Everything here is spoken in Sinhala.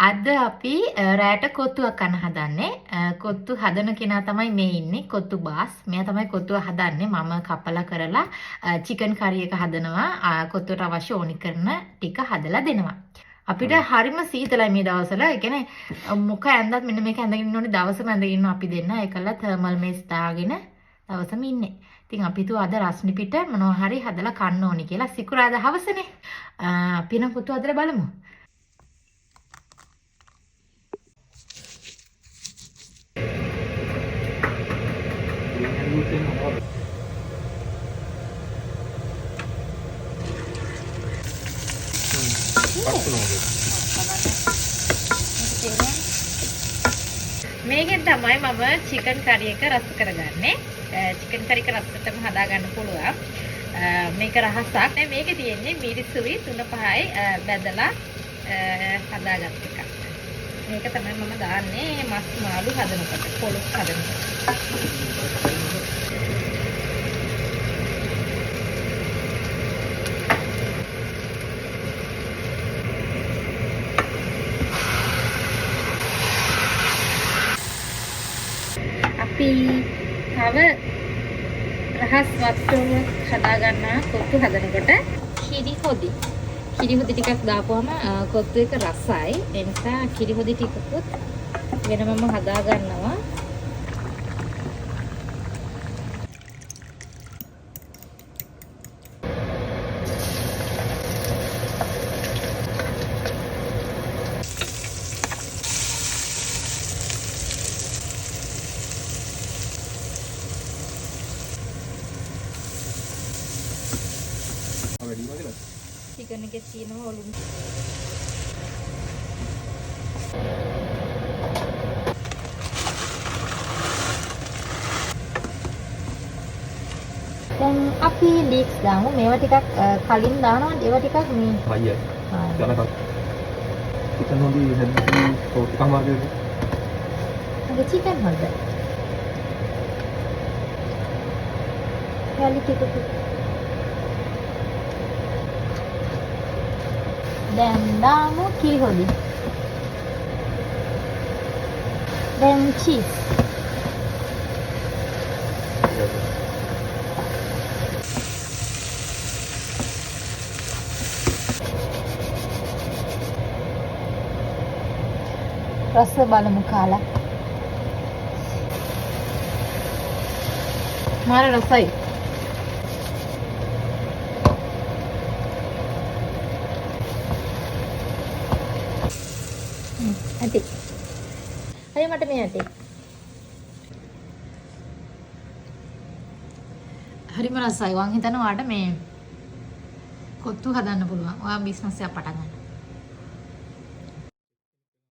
අද අපි රෑට කොත්තුවක් කන්න හදන්නේ. කොත්තු හදන කෙනා තමයි මේ ඉන්නේ. කොත්තු බාස්. මෙයා තමයි කොත්තුව හදන්නේ. මම කපලා කරලා චිකන් කරි එක හදනවා. කොත්තුවට අවශ්‍ය ඕනි කරන ටික හදලා දෙනවා. අපිට හරිම සීතලයි මේ දවස්වල. ඒ කියන්නේ මොක ඇඳත් මෙන්න මේක ඇඳගෙන ඉන්න ඕනේ දවසම ඇඳගෙන ඉන්නවා අපි දෙන්න. ඒකලා තර්මල් මේස් දාගෙන දවසම ඉන්නේ. ඉතින් අපි තු අද රස්නි පිට මොනවා හරි හදලා කන්න ඕනි කියලා සිකුරාදා හවසනේ. අපි නම් කොත්තු හදලා බලමු. මේකෙන් තමයි මම චිකන් කරි එක රස කරගන්නේ. චිකන් කරි එක රසටම හදා ගන්න පුළුවන්. මේක රහසක් නෑ. මේකේ තියෙන්නේ මිරිසුයි 3-5යි බැදලා හදාගත්ත එකක්. මේක තමයි මම දාන්නේ මස් මාළු හදනකොට, පොලොස් හදනකොට. අපි තව රහස් වස්තුවක් හදාගන්න කොත්තු හදනකොට කිරිහොදි ටිකක් දාපුවම කොත්තු එක රසයි. ඒ නිසා කිරිහොදි ටිකකුත් වෙනමම හදා ගන්නවා. චිකන් එකේ තියෙනවා ඔලුන්. දැන් අපි ලීක්ස් දාමු. මේවා ටිකක් කලින් දානවා. ඒවා ටිකක් මේ අයියයි. ජනකම්. චිකන් හොඳි හැදි ටිකක් මාර්ගෙට. අද චිකන් හොඳ. යාලි ටිකක්. දැන් දාමු කිරිහොදි. දැන් චීස්. රස බලමු කාලා. මාර රසයි. ඇති. අය මට මේ ඇති. හරිම රසයි. වන් හිතනවා ඔයාට මේ කොත්තු හදන්න පුළුවන්. ඔයා බිස්නස් එකක් පටන් ගන්න.